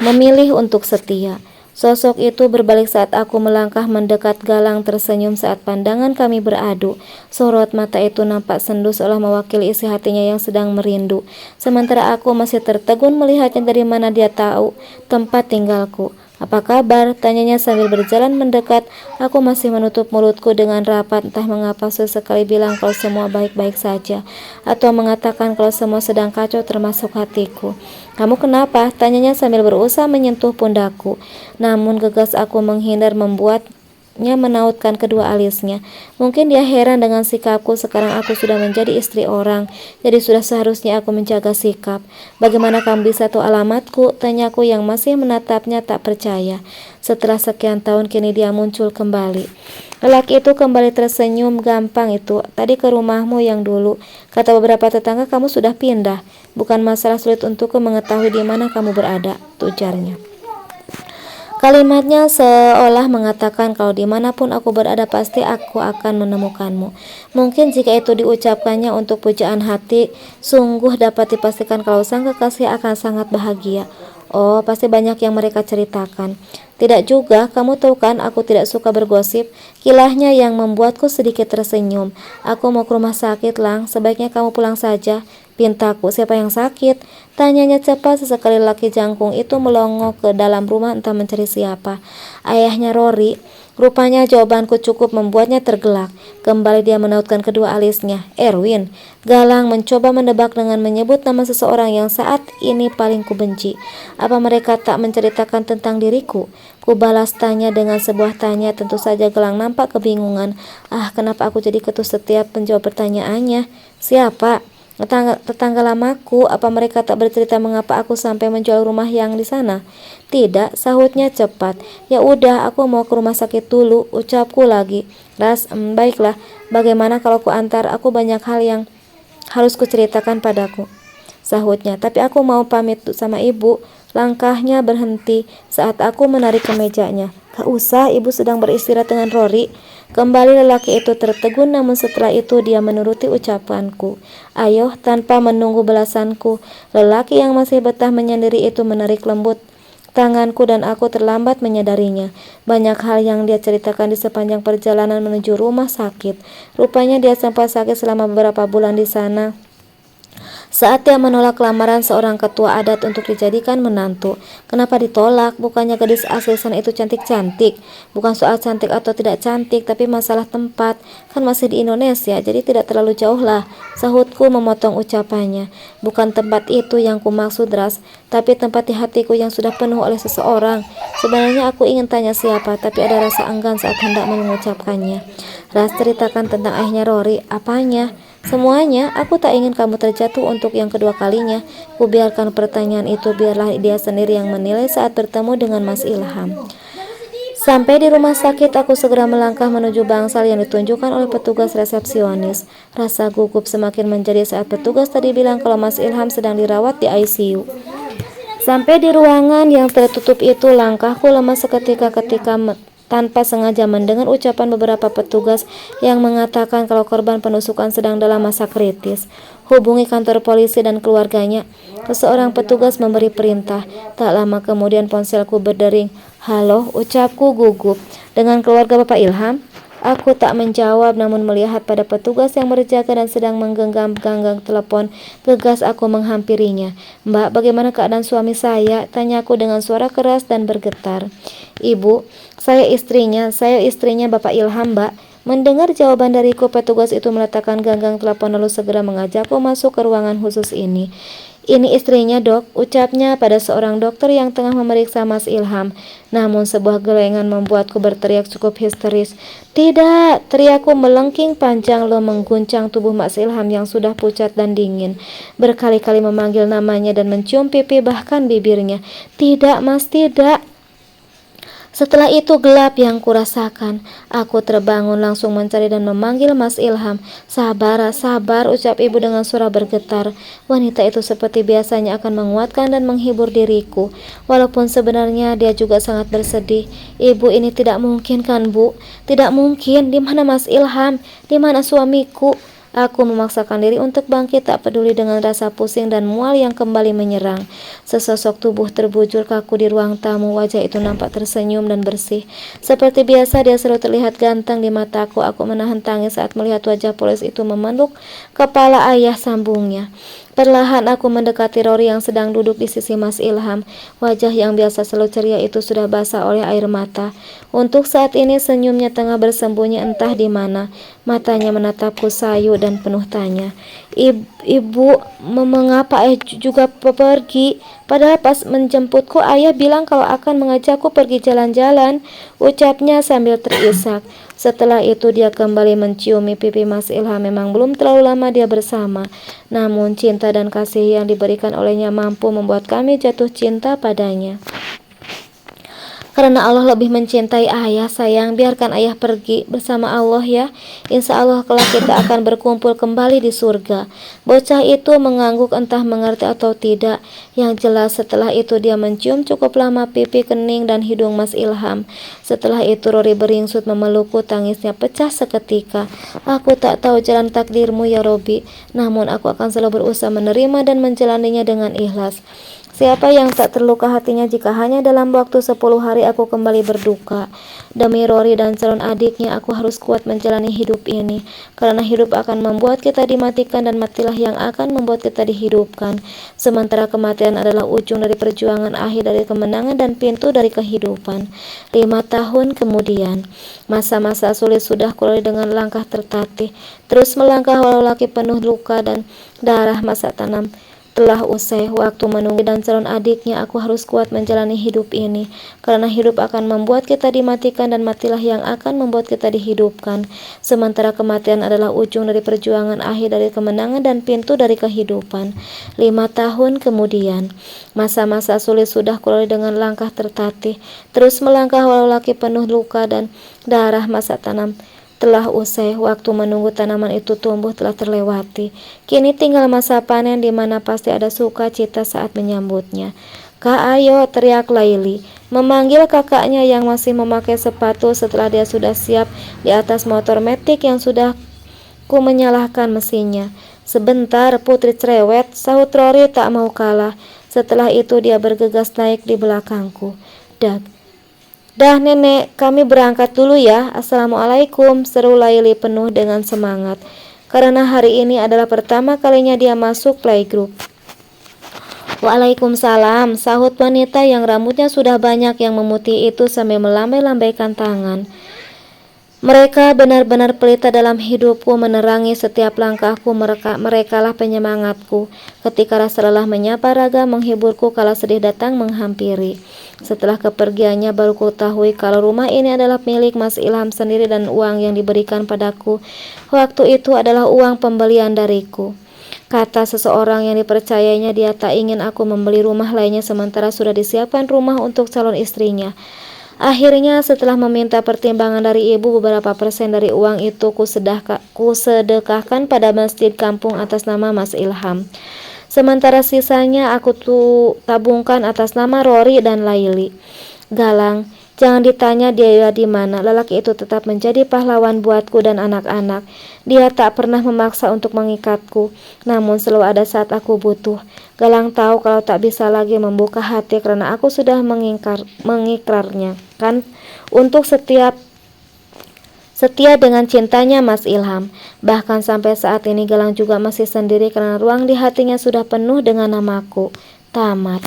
memilih untuk setia. Sosok itu berbalik saat aku melangkah mendekat. Galang tersenyum saat pandangan kami beradu. Sorot mata itu nampak sendu seolah mewakili isi hatinya yang sedang merindu. Sementara aku masih tertegun melihatnya. Dari mana dia tahu tempat tinggalku? Apa kabar? Tanyanya sambil berjalan mendekat. Aku masih menutup mulutku dengan rapat. Entah mengapa sesekali bilang kalau semua baik-baik saja, atau mengatakan kalau semua sedang kacau termasuk hatiku. Kamu kenapa? Tanyanya sambil berusaha menyentuh pundakku. Namun gegas aku menghindar membuatnya menautkan kedua alisnya. Mungkin dia heran dengan sikapku. Sekarang aku sudah menjadi istri orang, jadi sudah seharusnya aku menjaga sikap. Bagaimana kamu bisa tahu alamatku? Tanyaku yang masih menatapnya tak percaya. Setelah sekian tahun kini dia muncul kembali. Lelaki itu kembali tersenyum. Gampang itu, tadi ke rumahmu yang dulu. Kata beberapa tetangga kamu sudah pindah. Bukan masalah sulit untukku mengetahui di mana kamu berada, tujarnya. Kalimatnya seolah mengatakan kalau dimanapun aku berada pasti aku akan menemukanmu. Mungkin jika itu diucapkannya untuk pujaan hati, sungguh dapat dipastikan kalau sang kekasih akan sangat bahagia. Oh, pasti banyak yang mereka ceritakan. Tidak juga, kamu tahu kan aku tidak suka bergosip. Kilahnya yang membuatku sedikit tersenyum. Aku mau ke rumah sakit, Lang. Sebaiknya kamu pulang saja. Pintaku, siapa yang sakit? Tanyanya cepat. Sesekali laki jangkung itu melongo ke dalam rumah entah mencari siapa. Ayahnya Rory. Rupanya jawabanku cukup membuatnya tergelak. Kembali dia menautkan kedua alisnya. Erwin. Galang mencoba menebak dengan menyebut nama seseorang yang saat ini paling kubenci. Apa mereka tak menceritakan tentang diriku? Kubalas tanya dengan sebuah tanya. Tentu saja Galang nampak kebingungan. Kenapa aku jadi ketus setiap menjawab pertanyaannya? Siapa? Tetangga lamaku. Apa mereka tak bercerita mengapa aku sampai menjual rumah yang di sana? Tidak, sahutnya cepat. Ya udah, aku mau ke rumah sakit dulu, ucapku lagi. Baiklah. Bagaimana kalau ku antar? Aku banyak hal yang harus kuceritakan padaku, sahutnya. Tapi aku mau pamit sama ibu. Langkahnya berhenti saat aku menarik kemejanya. Gak usah, ibu sedang beristirahat dengan Rory. Kembali lelaki itu tertegun, namun setelah itu dia menuruti ucapanku. Ayo, tanpa menunggu balasanku, lelaki yang masih betah menyendiri itu menarik lembut tanganku dan aku terlambat menyadarinya. Banyak hal yang dia ceritakan di sepanjang perjalanan menuju rumah sakit. Rupanya dia sempat sakit selama beberapa bulan di sana saat dia menolak lamaran seorang ketua adat untuk dijadikan menantu. Kenapa ditolak? Bukannya gadis asli sana itu cantik-cantik? Bukan soal cantik atau tidak cantik, tapi masalah tempat. Kan masih di Indonesia, jadi tidak terlalu jauh lah, sahutku memotong ucapannya. Bukan tempat itu yang kumaksud, Ras, tapi tempat di hatiku yang sudah penuh oleh seseorang. Sebenarnya aku ingin tanya siapa, tapi ada rasa enggan saat hendak mengucapkannya. Ras, ceritakan tentang ayahnya Rory. Apanya? Semuanya. Aku tak ingin kamu terjatuh untuk yang kedua kalinya. Ku biarkan pertanyaan itu, biarlah dia sendiri yang menilai saat bertemu dengan Mas Ilham. Sampai di rumah sakit, aku segera melangkah menuju bangsal yang ditunjukkan oleh petugas resepsionis. Rasa gugup semakin menjadi saat petugas tadi bilang kalau Mas Ilham sedang dirawat di ICU. Sampai di ruangan yang tertutup itu, langkahku lemas seketika ketika tanpa sengaja mendengar ucapan beberapa petugas yang mengatakan kalau korban penusukan sedang dalam masa kritis. Hubungi kantor polisi dan keluarganya. Seseorang petugas memberi perintah. Tak lama kemudian ponselku berdering. Halo, ucapku gugup. Dengan keluarga Bapak Ilham? Aku tak menjawab, namun melihat pada petugas yang berjaga dan sedang menggenggam ganggang telepon. Gegas aku menghampirinya. Mbak, bagaimana keadaan suami saya? Tanyaku dengan suara keras dan bergetar. Ibu, saya istrinya Bapak Ilham, Mbak. Mendengar jawaban dariku, petugas itu meletakkan ganggang telepon lalu segera mengajakku masuk ke ruangan khusus ini. Ini istrinya, Dok, ucapnya pada seorang dokter yang tengah memeriksa Mas Ilham. Namun sebuah gelengan membuatku berteriak cukup histeris. Tidak, teriakku melengking panjang lalu mengguncang tubuh Mas Ilham yang sudah pucat dan dingin. Berkali-kali memanggil namanya dan mencium pipi bahkan bibirnya. Tidak, Mas, tidak. Setelah itu gelap yang kurasakan. Aku terbangun langsung mencari dan memanggil Mas Ilham. Sabar, sabar, ucap ibu dengan suara bergetar. Wanita itu seperti biasanya akan menguatkan dan menghibur diriku, walaupun sebenarnya dia juga sangat bersedih. Ibu, ini tidak mungkin kan, Bu? Tidak mungkin. Di mana Mas Ilham? Di mana suamiku? Aku memaksakan diri untuk bangkit, tak peduli dengan rasa pusing dan mual yang kembali menyerang. Sesosok tubuh terbujur kaku di ruang tamu. Wajah itu nampak tersenyum dan bersih. Seperti biasa, dia selalu terlihat ganteng di mataku. Aku menahan tangis saat melihat wajah polis itu memeluk kepala ayah, sambungnya. Perlahan aku mendekati Rory yang sedang duduk di sisi Mas Ilham. Wajah yang biasa selalu ceria itu sudah basah oleh air mata. Untuk saat ini senyumnya tengah bersembunyi entah di mana. Matanya menatapku sayu dan penuh tanya. Ibu, mengapa ayah juga pergi? Padahal pas menjemputku ayah bilang kalau akan mengajakku pergi jalan-jalan, ucapnya sambil terisak. Setelah itu dia kembali menciumi pipi Mas Ilham. Memang belum terlalu lama dia bersama, namun cinta dan kasih yang diberikan olehnya mampu membuat kami jatuh cinta padanya. Karena Allah lebih mencintai ayah, sayang, biarkan ayah pergi bersama Allah ya. Insya Allah kelak kita akan berkumpul kembali di surga. Bocah itu mengangguk entah mengerti atau tidak. Yang jelas setelah itu dia mencium cukup lama pipi, kening, dan hidung Mas Ilham. Setelah itu Rory beringsut memelukku, tangisnya pecah seketika. Aku tak tahu jalan takdirmu ya Robi, namun aku akan selalu berusaha menerima dan menjalaninya dengan ikhlas. Siapa yang tak terluka hatinya jika hanya dalam waktu 10 hari aku kembali berduka. Demi Rory dan calon adiknya, aku harus kuat menjalani hidup ini. Karena hidup akan membuat kita dimatikan dan matilah yang akan membuat kita dihidupkan. Sementara kematian adalah ujung dari perjuangan, akhir dari kemenangan, dan pintu dari kehidupan. 5 tahun kemudian, masa-masa sulit sudah kulalui dengan langkah tertatih. Terus melangkah walau laki penuh luka dan darah. Masa tanam telah usai, waktu menunggu dan calon adiknya. Aku harus kuat menjalani hidup ini, karena hidup akan membuat kita dimatikan dan matilah yang akan membuat kita dihidupkan. Sementara kematian adalah ujung dari perjuangan, akhir dari kemenangan, dan pintu dari kehidupan. 5 tahun kemudian, masa-masa sulit sudah kulalui dengan langkah tertatih. Terus melangkah walau laki penuh luka dan darah. Masa tanam telah usai, waktu menunggu tanaman itu tumbuh telah terlewati. Kini tinggal masa panen di mana pasti ada sukacita saat menyambutnya. Kak, ayo, teriak Laili, memanggil kakaknya yang masih memakai sepatu setelah dia sudah siap di atas motor metik yang sudah ku menyalahkan mesinnya. Sebentar, putri cerewet, sahut Rory tak mau kalah. Setelah itu dia bergegas naik di belakangku. Dah nenek, kami berangkat dulu ya. Assalamualaikum, seru Laili penuh dengan semangat. Karena hari ini adalah pertama kalinya dia masuk playgroup. Waalaikumsalam, sahut wanita yang rambutnya sudah banyak yang memutih itu sambil melambai-lambaikan tangan. Mereka benar-benar pelita dalam hidupku, menerangi setiap langkahku. Merekalah penyemangatku ketika rasa lelah menyapa raga, menghiburku kala sedih datang menghampiri. Setelah kepergiannya baru kutahui kalau rumah ini adalah milik Mas Ilham sendiri dan uang yang diberikan padaku waktu itu adalah uang pembelian dariku. Kata seseorang yang dipercayainya, dia tak ingin aku membeli rumah lainnya sementara sudah disiapkan rumah untuk calon istrinya. Akhirnya setelah meminta pertimbangan dari ibu, beberapa persen dari uang itu kusedekahkan pada masjid kampung atas nama Mas Ilham. Sementara sisanya aku tabungkan atas nama Rory dan Laili. Galang, jangan ditanya dia di mana. Lelaki itu tetap menjadi pahlawan buatku dan anak-anak. Dia tak pernah memaksa untuk mengikatku, namun selalu ada saat aku butuh. Galang tahu kalau tak bisa lagi membuka hati karena aku sudah mengikrarnya kan untuk setia dengan cintanya Mas Ilham. Bahkan sampai saat ini Galang juga masih sendiri karena ruang di hatinya sudah penuh dengan namaku. Tamat.